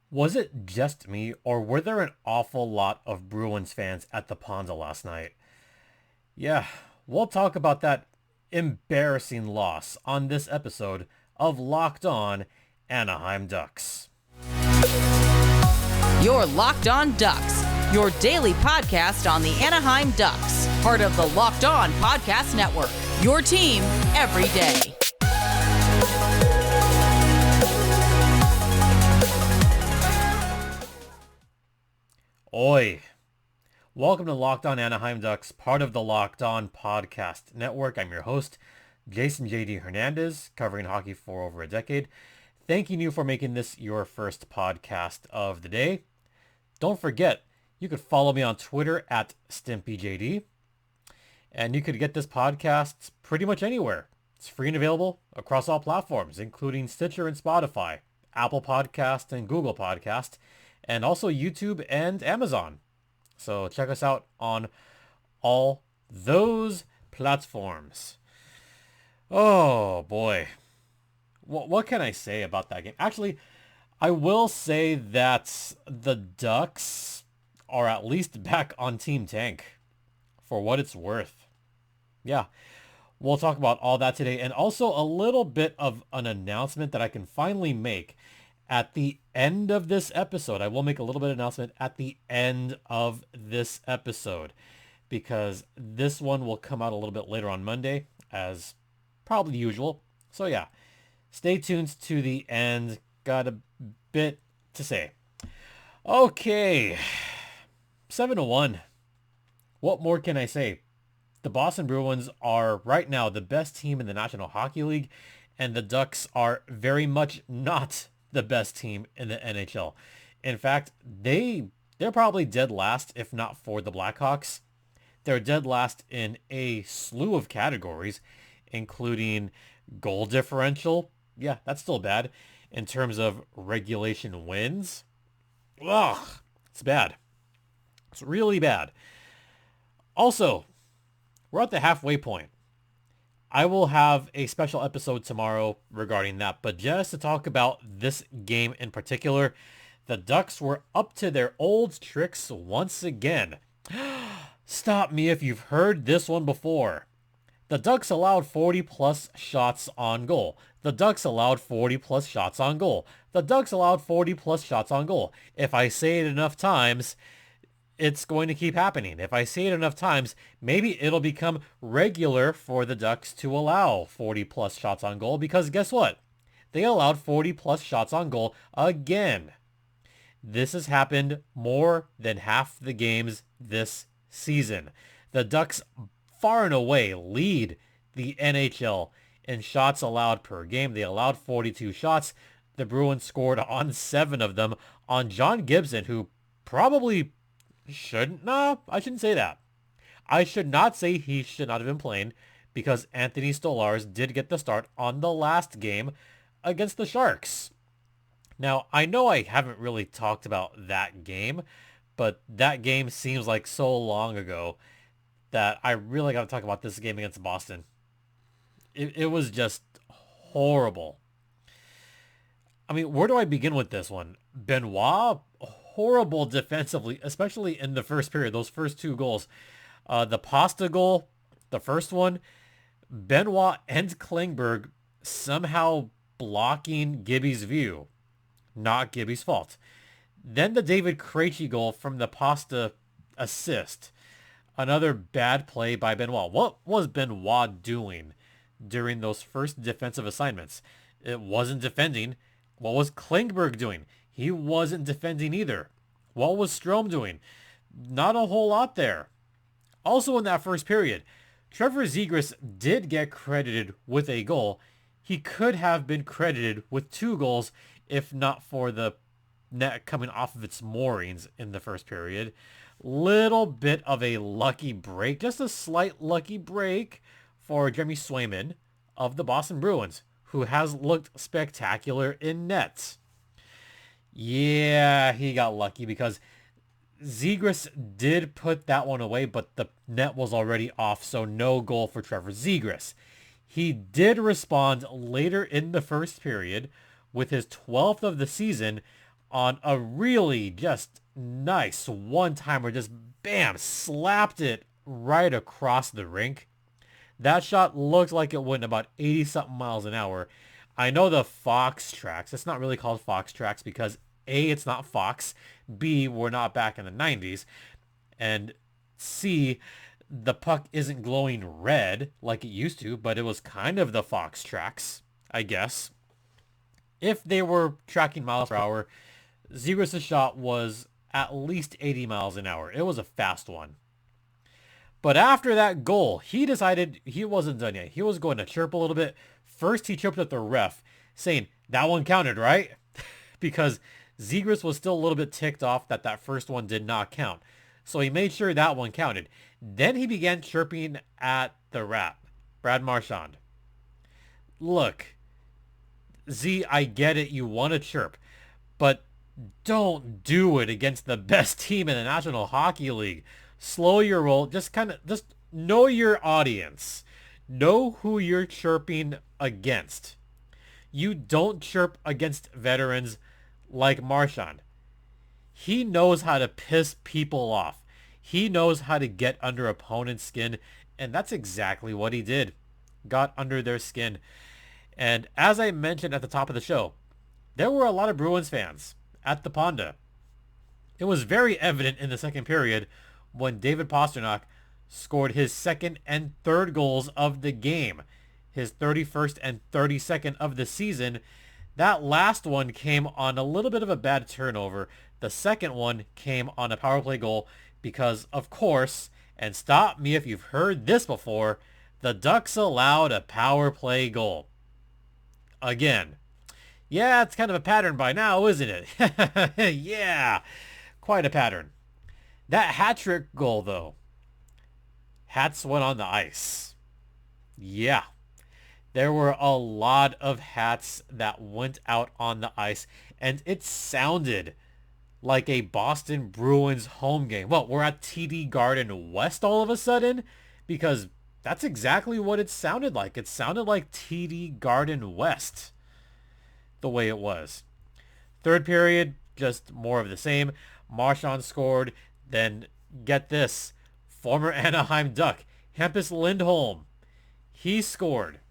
Was it just me, or were there an awful lot of Bruins fans at the Ponza last night? Yeah, we'll talk about that embarrassing loss on this episode of Locked On Anaheim Ducks. You're Locked On Ducks, your daily podcast on the Anaheim Ducks, part of the Locked On Podcast Network, your team every day. Oi! Welcome to Locked On Anaheim Ducks, part of the Locked On Podcast Network. I'm your host, Jason J.D. Hernandez, covering hockey for over a decade. Thanking you for making this your first podcast of the day. Don't forget, you could follow me on Twitter at StimpyJD. And you could get this podcast pretty much anywhere. It's free and available across all platforms, including Stitcher and Spotify, Apple Podcast and Google Podcast, and also YouTube and Amazon. So check us out on all those platforms. Oh boy. What can I say about that game? Actually, I will say that the Ducks are at least back on Team Tank for what it's worth. Yeah, we'll talk about all that today, and also a little bit of an announcement that I can finally make at the end of this episode. I will make a little bit of announcement at the end of this episode because this one will come out a little bit later on Monday as probably usual. So yeah, stay tuned to the end. Got a bit to say. Okay, 7-1. What more can I say? The Boston Bruins are right now the best team in the National Hockey League, and the Ducks are very much not the best team in the NHL. In fact, they're probably dead last, if not for the Blackhawks. They're dead last in a slew of categories, including goal differential. Yeah, that's still bad. In terms of regulation wins, ugh, it's bad. It's really bad. Also, we're at the halfway point. I will have a special episode tomorrow regarding that, but just to talk about this game in particular, the Ducks were up to their old tricks once again. Stop me if you've heard this one before. The Ducks allowed 40 plus shots on goal. The Ducks allowed 40 plus shots on goal. The Ducks allowed 40 plus shots on goal. If I say it enough times, it's going to keep happening. If I say it enough times, maybe it'll become regular for the Ducks to allow 40 plus shots on goal, because guess what? They allowed 40 plus shots on goal again. This has happened more than half the games this season. The Ducks far and away lead the NHL in shots allowed per game. They allowed 42 shots. The Bruins scored on 7 of them on John Gibson, who probably I shouldn't say that. I should not say he should not have been playing, because Anthony Stolarz did get the start on the last game against the Sharks. Now, I know I haven't really talked about that game, but that game seems like so long ago that I really got to talk about this game against Boston. It was just horrible. I mean, where do I begin with this one? Benoit, horrible defensively, especially in the first period, those first 2 goals. The Pasta goal, the first one, Benoit and Klingberg somehow blocking Gibby's view. Not Gibby's fault. Then the David Krejci goal from the Pasta assist. Another bad play by Benoit. What was Benoit doing during those first defensive assignments? It wasn't defending. What was Klingberg doing? He wasn't defending either. What was Strome doing? Not a whole lot there. Also in that first period, Trevor Zegras did get credited with a goal. He could have been credited with 2 goals if not for the net coming off of its moorings in the first period. Little bit of a lucky break, just a slight lucky break for Jeremy Swayman of the Boston Bruins, who has looked spectacular in net. Yeah, he got lucky because Zegras did put that one away, but the net was already off, so no goal for Trevor Zegras. He did respond later in the first period with his 12th of the season on a really just nice one-timer, just bam, slapped it right across the rink. That shot looked like it went about 80-something miles an hour. I know the Fox tracks. It's not really called Fox tracks because A, it's not Fox. B, we're not back in the 90s. And C, the puck isn't glowing red like it used to, but it was kind of the Fox tracks, I guess. If they were tracking miles per hour, Zegras' shot was at least 80 miles an hour. It was a fast one. But after that goal, he decided he wasn't done yet. He was going to chirp a little bit. First, he chirped at the ref, saying, that one counted, right? Because Zegras was still a little bit ticked off that that first one did not count. So he made sure that one counted. Then he began chirping at the ref, Brad Marchand. Look, Z, I get it. You want to chirp. But don't do it against the best team in the National Hockey League. Slow your roll. Just know your audience. Know who you're chirping against. You don't chirp against veterans like Marchand. He knows how to piss people off. He knows how to get under opponent's skin, and that's exactly what he did. Got under their skin. And as I mentioned at the top of the show, there were a lot of Bruins fans at the Ponda. It was very evident in the second period when David Pastrnak scored his second and third goals of the game, his 31st and 32nd of the season. That last one came on a little bit of a bad turnover. The second one came on a power play goal because, of course, and stop me if you've heard this before, the Ducks allowed a power play goal. Again. Yeah, it's kind of a pattern by now, isn't it? Yeah, quite a pattern. That hat-trick goal, though. Hats went on the ice. Yeah. There were a lot of hats that went out on the ice, and it sounded like a Boston Bruins home game. Well, we're at TD Garden West all of a sudden? Because that's exactly what it sounded like. It sounded like TD Garden West, the way it was. Third period, just more of the same. Marchand scored. Then, get this, former Anaheim Duck, Hampus Lindholm, he scored.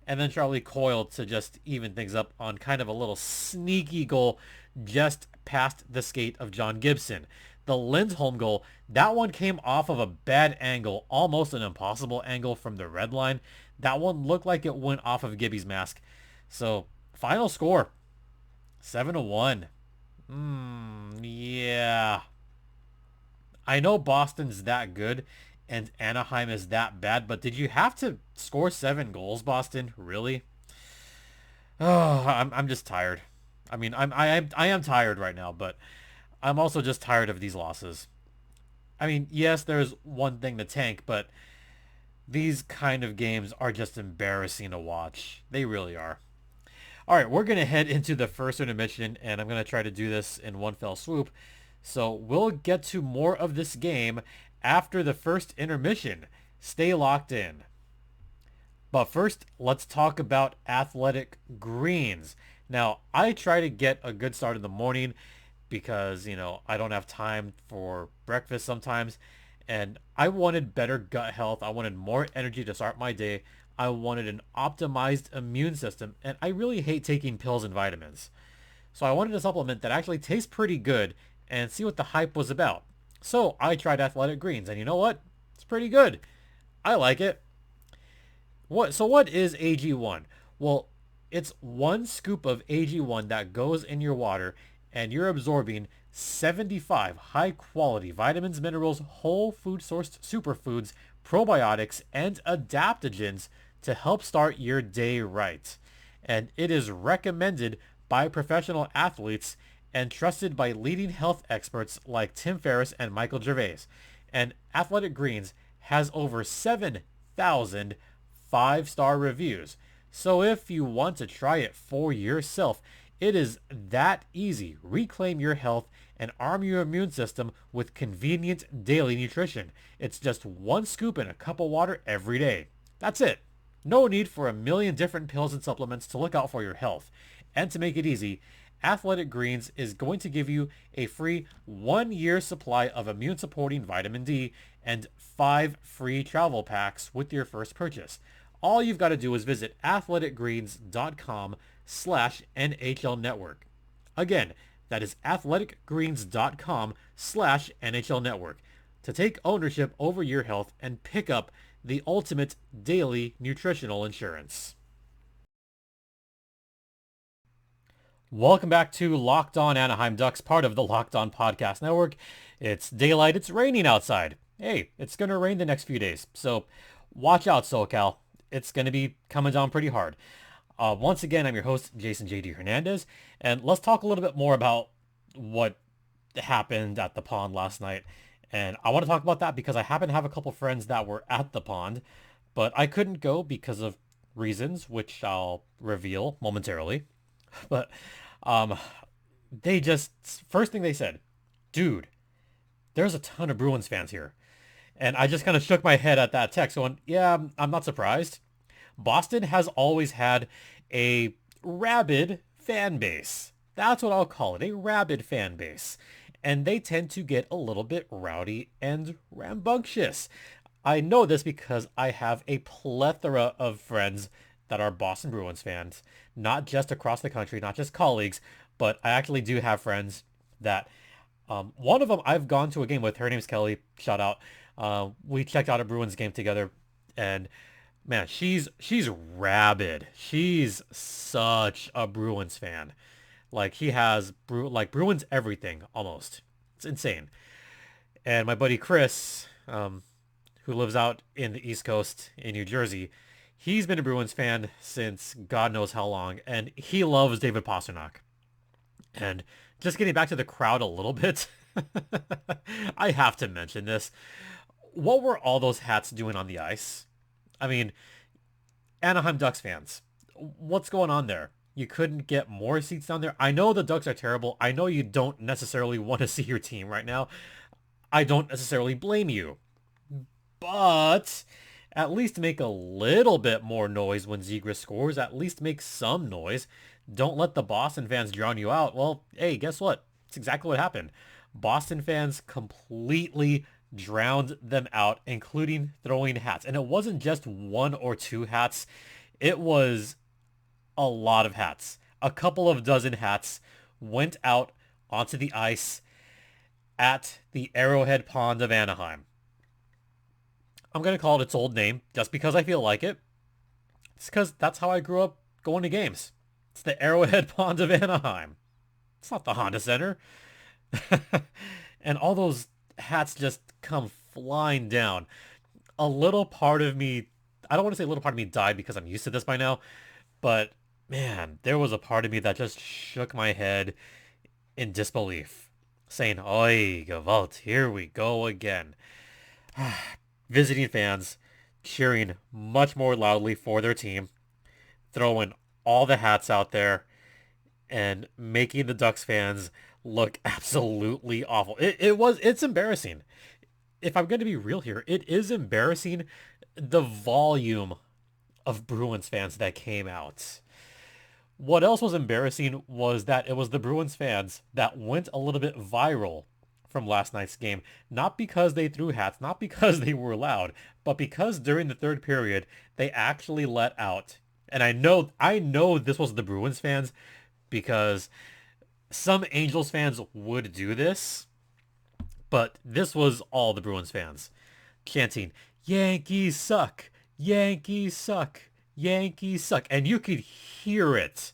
And then Charlie Coyle to just even things up on kind of a little sneaky goal just past the skate of John Gibson. The Lindholm goal, that one came off of a bad angle, almost an impossible angle from the red line. That one looked like it went off of Gibby's mask. So, final score, 7-1. Yeah. I know Boston's that good and Anaheim is that bad, but did you have to score 7 goals, Boston? Really? Oh, I'm just tired. I mean, I am tired right now, but I'm also just tired of these losses. I mean, yes, there's one thing to tank, but these kind of games are just embarrassing to watch. They really are. All right, we're going to head into the first intermission, and I'm going to try to do this in one fell swoop. So we'll get to more of this game after the first intermission. Stay locked in. But first, let's talk about Athletic Greens. Now, I try to get a good start in the morning because, I don't have time for breakfast sometimes. And I wanted better gut health. I wanted more energy to start my day. I wanted an optimized immune system. And I really hate taking pills and vitamins. So I wanted a supplement that actually tastes pretty good and see what the hype was about. So I tried Athletic Greens, and you know what? It's pretty good. I like it. So what is AG1? Well, it's 1 scoop of AG1 that goes in your water, and you're absorbing 75 high-quality vitamins, minerals, whole food-sourced superfoods, probiotics, and adaptogens to help start your day right. And it is recommended by professional athletes and trusted by leading health experts like Tim Ferriss and Michael Gervais. And Athletic Greens has over 7,000 5-star reviews. So if you want to try it for yourself, it is that easy. Reclaim your health and arm your immune system with convenient daily nutrition. It's just 1 scoop in a cup of water every day. That's it. No need for a million different pills and supplements to look out for your health. And to make it easy, Athletic Greens is going to give you a free 1-year supply of immune-supporting vitamin D and 5 free travel packs with your first purchase. All you've got to do is visit athleticgreens.com/NHL Network. Again, that is athleticgreens.com/NHL Network to take ownership over your health and pick up the ultimate daily nutritional insurance. Welcome back to Locked On Anaheim Ducks, part of the Locked On Podcast Network. It's daylight. It's raining outside. Hey, it's going to rain the next few days, so watch out, SoCal. It's going to be coming down pretty hard. Once again, I'm your host, Jason J.D. Hernandez, and let's talk a little bit more about what happened at the pond last night. And I want to talk about that because I happen to have a couple friends that were at the pond, but I couldn't go because of reasons, which I'll reveal momentarily. But they just, first thing they said, dude, there's a ton of Bruins fans here. And I just kind of shook my head at that text going, yeah, I'm not surprised. Boston has always had a rabid fan base. That's what I'll call it, a rabid fan base. And they tend to get a little bit rowdy and rambunctious. I know this because I have a plethora of friends that are Boston Bruins fans, not just across the country, not just colleagues, but I actually do have friends that, one of them I've gone to a game with. Her name's Kelly, shout out. We checked out a Bruins game together, and man, she's rabid. She's such a Bruins fan. Like, he has Bruins everything almost. It's insane. And my buddy Chris, who lives out in the East Coast in New Jersey, he's been a Bruins fan since God knows how long, and he loves David Pastrnak. And just getting back to the crowd a little bit, I have to mention this. What were all those hats doing on the ice? I mean, Anaheim Ducks fans, what's going on there? You couldn't get more seats down there? I know the Ducks are terrible. I know you don't necessarily want to see your team right now. I don't necessarily blame you. But at least make a little bit more noise when Zegras scores. At least make some noise. Don't let the Boston fans drown you out. Well, hey, guess what? It's exactly what happened. Boston fans completely drowned them out, including throwing hats. And it wasn't just 1 or 2 hats. It was a lot of hats. A couple of dozen hats went out onto the ice at the Arrowhead Pond of Anaheim. I'm going to call it its old name just because I feel like it. It's because that's how I grew up going to games. It's the Arrowhead Pond of Anaheim. It's not the Honda Center. And all those hats just come flying down. A little part of me, I don't want to say a little part of me died because I'm used to this by now, but man, there was a part of me that just shook my head in disbelief, saying, "Oi, Gewalt, here we go again." Visiting fans cheering much more loudly for their team, throwing all the hats out there, and making the Ducks fans look absolutely awful. It's embarrassing. If I'm going to be real here, it is embarrassing, the volume of Bruins fans that came out. What else was embarrassing was that it was the Bruins fans that went a little bit viral from last night's game, not because they threw hats, not because they were loud, but because during the third period, they actually let out. And I know this was the Bruins fans because some Angels fans would do this, but this was all the Bruins fans chanting, "Yankees suck, Yankees suck, Yankees suck." And you could hear it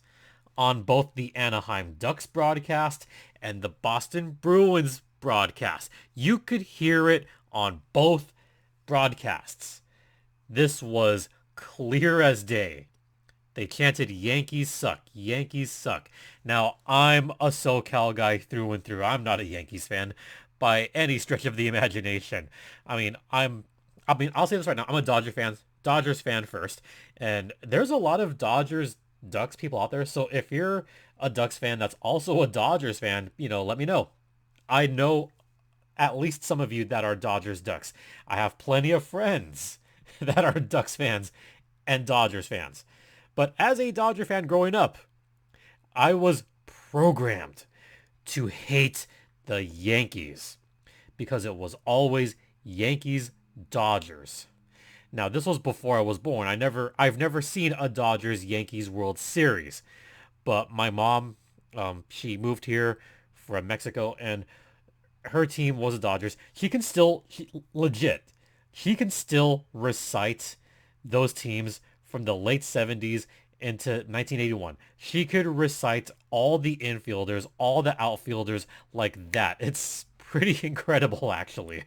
on both the Anaheim Ducks broadcast and the Boston Bruins broadcast. You could hear it on both broadcasts. This was clear as day. They chanted, "Yankees suck, Yankees suck." Now, I'm a SoCal guy through and through. I'm not a Yankees fan by any stretch of the imagination. I'll say this right now. I'm a Dodgers fan first. And there's a lot of Dodgers Ducks people out there. So if you're a Ducks fan that's also a Dodgers fan, let me know. I know at least some of you that are Dodgers Ducks. I have plenty of friends that are Ducks fans and Dodgers fans. But as a Dodger fan growing up, I was programmed to hate the Yankees because it was always Yankees Dodgers. Now, this was before I was born. I've never seen a Dodgers Yankees World Series, but my mom, she moved here from Mexico, and her team was the Dodgers. She can still recite those teams from the late 70s into 1981. She could recite all the infielders, all the outfielders like that. It's pretty incredible, actually.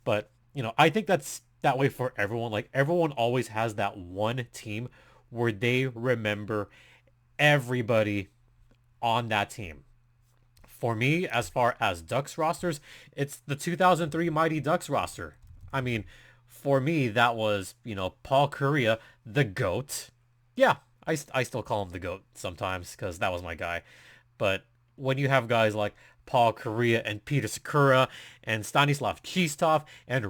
But, I think that's that way for everyone. Like, everyone always has that one team where they remember everybody on that team. For me, as far as Ducks rosters, it's the 2003 Mighty Ducks roster. I mean, for me, that was, Paul Correa, the GOAT. Yeah, I still call him the GOAT sometimes because that was my guy. But when you have guys like Paul Correa and Peter Sakura and Stanislav Chistov and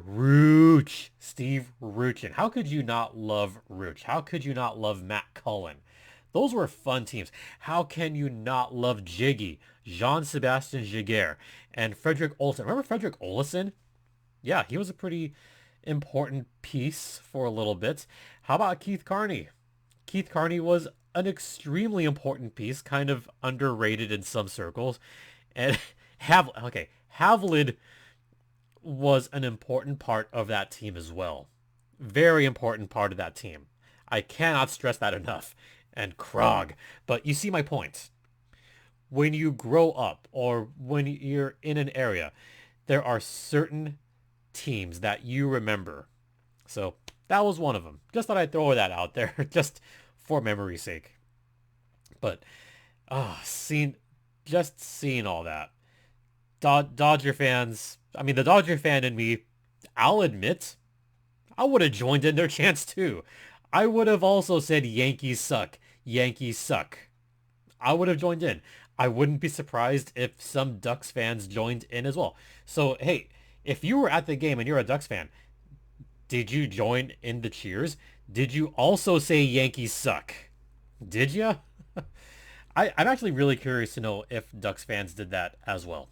Steve Ruchin. How could you not love Ruch? How could you not love Matt Cullen? Those were fun teams. How can you not love Jiggy, Jean-Sebastien Giguère, and Frederick Olsen? Remember Frederick Olsen? Yeah, he was a pretty important piece for a little bit. How about Keith Carney? Keith Carney was an extremely important piece, kind of underrated in some circles. And Havlin was an important part of that team as well. Very important part of that team. I cannot stress that enough. And Krog. But you see my point. When you grow up or when you're in an area, there are certain teams that you remember. So that was one of them. Just thought I'd throw that out there just for memory's sake. But seeing all that. Dodger fans, the Dodger fan in me, I'll admit, I would have joined in their chants too. I would have also said Yankees suck. Yankees suck. I would have joined in. I wouldn't be surprised if some Ducks fans joined in as well. So, hey, if you were at the game and you're a Ducks fan, did you join in the cheers? Did you also say Yankees suck? Did you? I'm actually really curious to know if Ducks fans did that as well.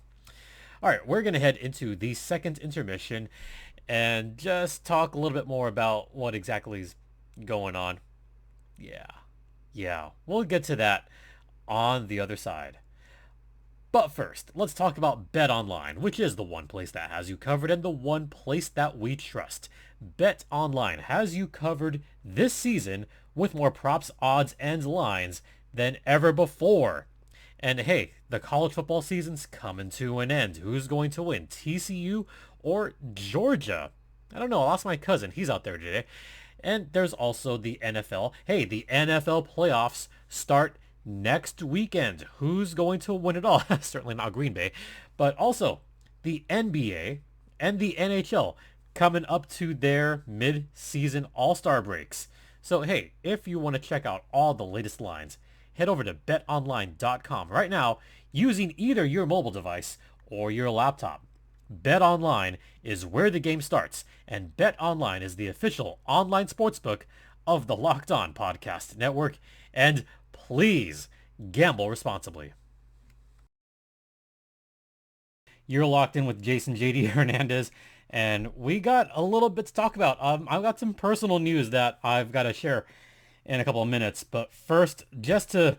All right, we're going to head into the second intermission and just talk a little bit more about what exactly is going on. Yeah, we'll get to that on the other side. But first, let's talk about BetOnline, which is the one place that has you covered and the one place that we trust. BetOnline has you covered this season with more props, odds, and lines than ever before. And hey, the college football season's coming to an end. Who's going to win, TCU or Georgia? I don't know. I lost my cousin. He's out there today. And there's also the NFL. Hey, the NFL playoffs start next weekend. Who's going to win it all? Certainly not Green Bay. But also the NBA and the NHL coming up to their mid-season all-star breaks. So hey, if you want to check out all the latest lines, head over to betonline.com right now using either your mobile device or your laptop. BetOnline is where the game starts, and BetOnline is the official online sportsbook of the Locked On Podcast Network. And please gamble responsibly. You're locked in with Jason JD Hernandez, and we got a little bit to talk about. I've got some personal news that I've got to share in a couple of minutes. But first, just to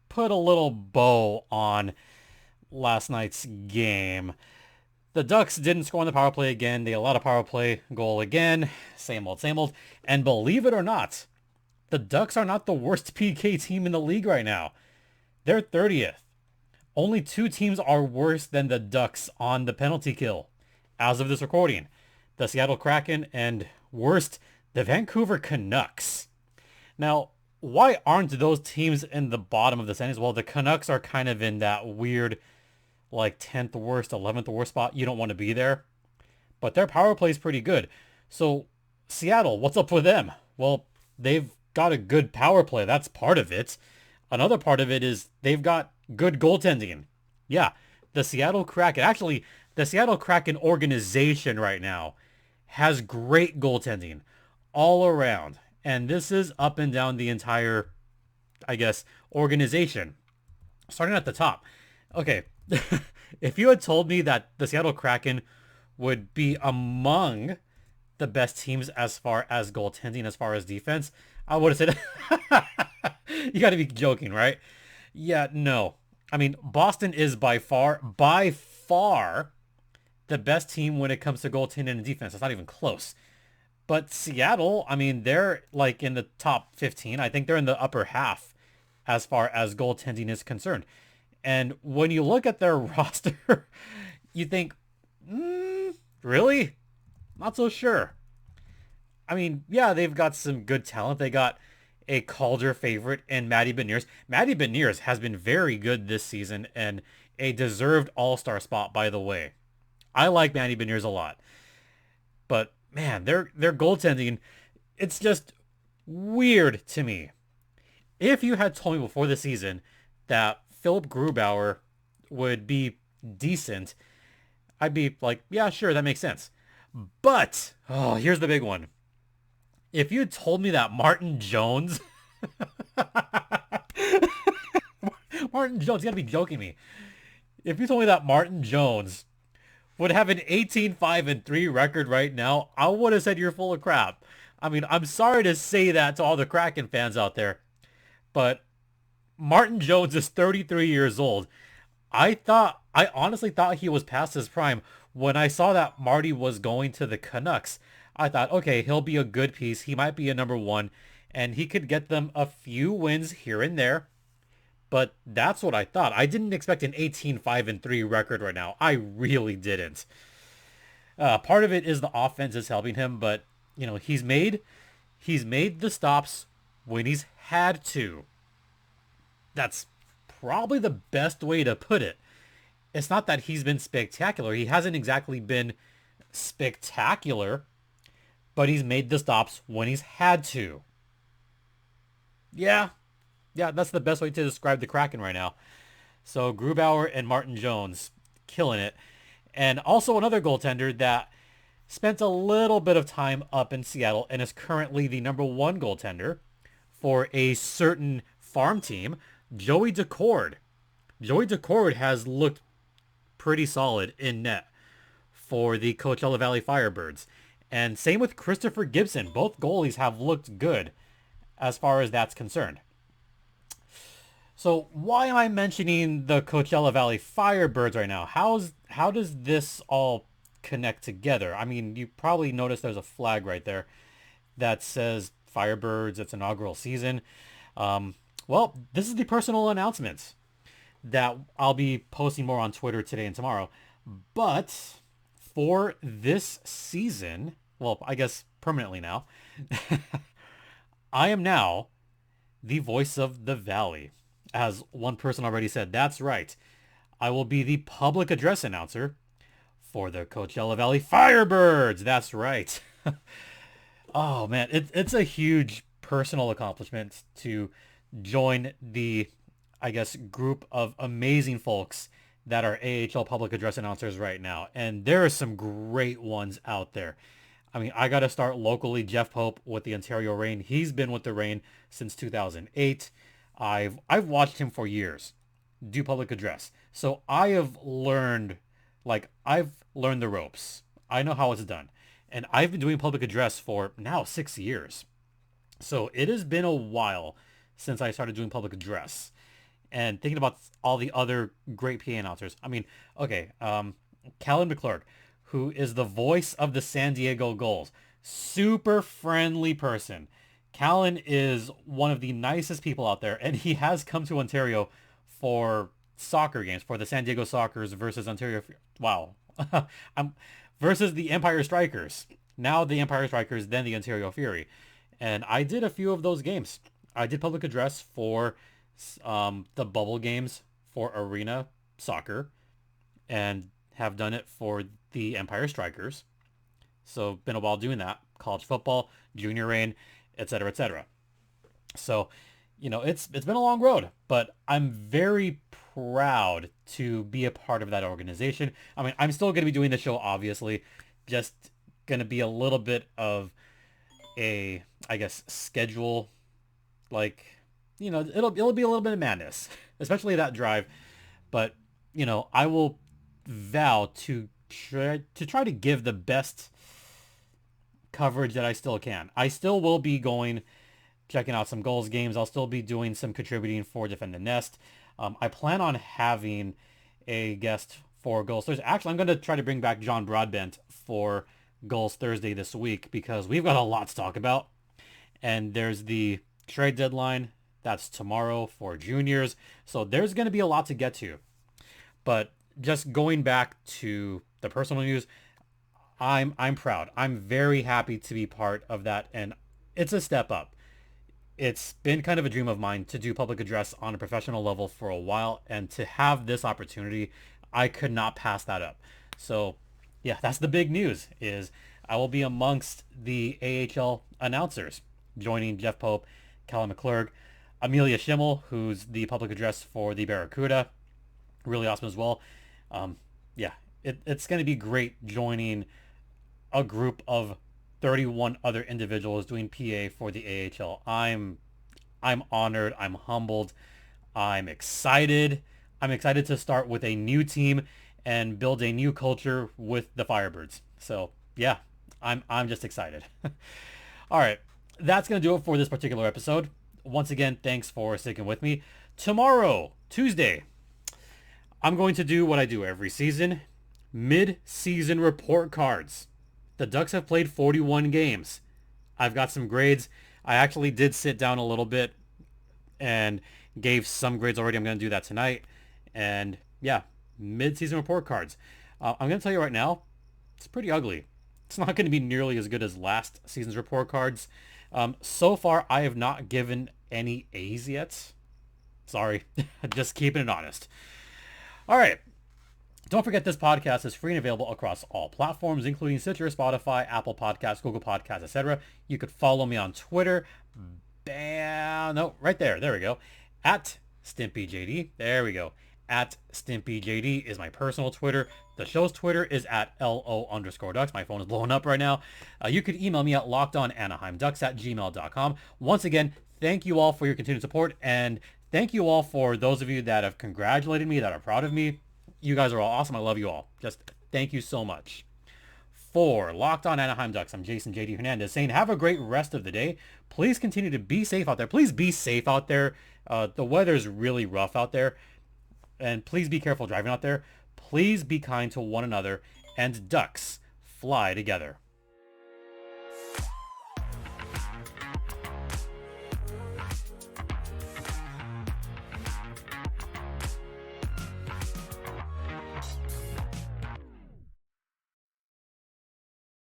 put a little bow on last night's game, the Ducks didn't score on the power play again. They allowed a power play goal again. Same old, same old. And believe it or not, the Ducks are not the worst PK team in the league right now. They're 30th. Only two teams are worse than the Ducks on the penalty kill as of this recording. The Seattle Kraken and worst, the Vancouver Canucks. Now, why aren't those teams in the bottom of the standings? Well, the Canucks are kind of in that weird, 10th worst, 11th worst spot. You don't want to be there. But their power play is pretty good. So, Seattle, what's up with them? Well, they've got a good power play. That's part of it. Another part of it is they've got good goaltending. Yeah, the Seattle Kraken, actually, the Seattle Kraken organization right now has great goaltending all around. And this is up and down the entire, organization. Starting at the top. Okay. If you had told me that the Seattle Kraken would be among the best teams as far as goaltending, as far as defense, I would have said, you got to be joking, right? Yeah, no. I mean, Boston is by far, the best team when it comes to goaltending and defense. It's not even close. But Seattle, I mean, they're like in the top 15. I think they're in the upper half as far as goaltending is concerned. And when you look at their roster, you think, really? Not so sure. I mean, yeah, they've got some good talent. They got a Calder favorite in Matty Beniers. Matty Beniers has been very good this season and a deserved all-star spot, by the way. I like Matty Beniers a lot. But man, their goaltending, it's just weird to me. If you had told me before the season that Philip Grubauer would be decent, I'd be like, yeah, sure, that makes sense. But, oh, here's the big one. If you had told me that Martin Jones, Martin Jones, you gotta be joking me. If you told me that Martin Jones would have an 18-5-3 record right now, I would have said you're full of crap. I mean, I'm sorry to say that to all the Kraken fans out there, but Martin Jones is 33 years old. I honestly thought he was past his prime. When I saw that Marty was going to the Canucks, I thought, okay, he'll be a good piece. He might be a number one, and he could get them a few wins here and there. But that's what I thought. I didn't expect an 18-5-3 record right now. I really didn't. Part of it is the offense is helping him, but you know, he's made the stops when he's had to. That's probably the best way to put it. It's not that he's been spectacular. He hasn't exactly been spectacular, but he's made the stops when he's had to. Yeah, that's the best way to describe the Kraken right now. So Grubauer and Martin Jones killing it. And also another goaltender that spent a little bit of time up in Seattle and is currently the number one goaltender for a certain farm team, Joey Daccord. Joey Daccord has looked pretty solid in net for the Coachella Valley Firebirds. And same with Christopher Gibson. Both goalies have looked good as far as that's concerned. So why am I mentioning the Coachella Valley Firebirds right now? How does this all connect together? I mean, you probably noticed there's a flag right there that says Firebirds, its inaugural season. Well, this is the personal announcement that I'll be posting more on Twitter today and tomorrow. But for this season, well, I guess permanently now, I am now the voice of the Valley. As one person already said, that's right. I will be the public address announcer for the Coachella Valley Firebirds. That's right. Oh man, it's a huge personal accomplishment to join the, I guess, group of amazing folks that are AHL public address announcers right now. And there are some great ones out there. I mean, I got to start locally. Jeff Pope with the Ontario Reign. He's been with the Reign since 2008. I've watched him for years do public address. So I've learned the ropes. I know how it's done. And I've been doing public address for now 6 years. So it has been a while since I started doing public address. And thinking about all the other great PA announcers. I mean, okay, Callan McClurg, who is the voice of the San Diego Gulls. Super friendly person. Callan is one of the nicest people out there, and he has come to Ontario for soccer games, for the San Diego Sockers versus Ontario. Wow. Versus the Empire Strikers. Now the Empire Strikers, then the Ontario Fury. And I did a few of those games. I did public address for the bubble games for Arena Soccer and have done it for the Empire Strikers. So been a while doing that. College football, junior reign, etc., etc. So, you know, it's been a long road, but I'm very proud to be a part of that organization. I mean, I'm still going to be doing the show, obviously, just going to be a little bit of I guess, schedule, like, you know, it'll be a little bit of madness. especially that drive. But, I will vow to try to give the best coverage that I still can. I still will be going, checking out some goals games. I'll still be doing some contributing for Defend the Nest. I plan on having a guest for Goals Thursday. Actually, I'm going to try to bring back John Broadbent for Goals Thursday this week because we've got a lot to talk about. And there's the trade deadline. That's tomorrow for juniors. So there's going to be a lot to get to. But just going back to the personal news, I'm proud. I'm very happy to be part of that. And it's a step up. It's been kind of a dream of mine to do public address on a professional level for a while. And to have this opportunity, I could not pass that up. So yeah, that's the big news is I will be amongst the AHL announcers, joining Jeff Pope, Callum McClurg, Amelia Schimmel, who's the public address for the Barracuda. Really awesome as well. It's going to be great joining a group of 31 other individuals doing PA for the AHL. I'm honored. I'm humbled. I'm excited. I'm excited to start with a new team and build a new culture with the Firebirds. So yeah, I'm just excited. All right, that's going to do it for this particular episode. Once again, thanks for sticking with me. Tomorrow, Tuesday, I'm going to do what I do every season, mid-season report cards. The Ducks have played 41 games. I've got some grades. I actually did sit down a little bit and gave some grades already. I'm going to do that tonight. And yeah, mid-season report cards. I'm going to tell you right now, it's pretty ugly. It's not going to be nearly as good as last season's report cards. So far, I have not given any A's yet. Sorry, just keeping it honest. All right. Don't forget this podcast is free and available across all platforms, including Stitcher, Spotify, Apple Podcasts, Google Podcasts, etc. You could follow me on Twitter. Bam. No, right there. There we go. At StimpyJD. There we go. At StimpyJD is my personal Twitter. The show's Twitter is at LO_Ducks. My phone is blowing up right now. You could email me at lockedonanaheimducks@gmail.com. Once again, thank you all for your continued support. And thank you all for those of you that have congratulated me, that are proud of me. You guys are all awesome. I love you all. Just thank you so much. For Locked On Anaheim Ducks, I'm Jason J.D. Hernandez saying have a great rest of the day. Please continue to be safe out there. Please be safe out there. The weather's really rough out there. And please be careful driving out there. Please be kind to one another. And Ducks, fly together.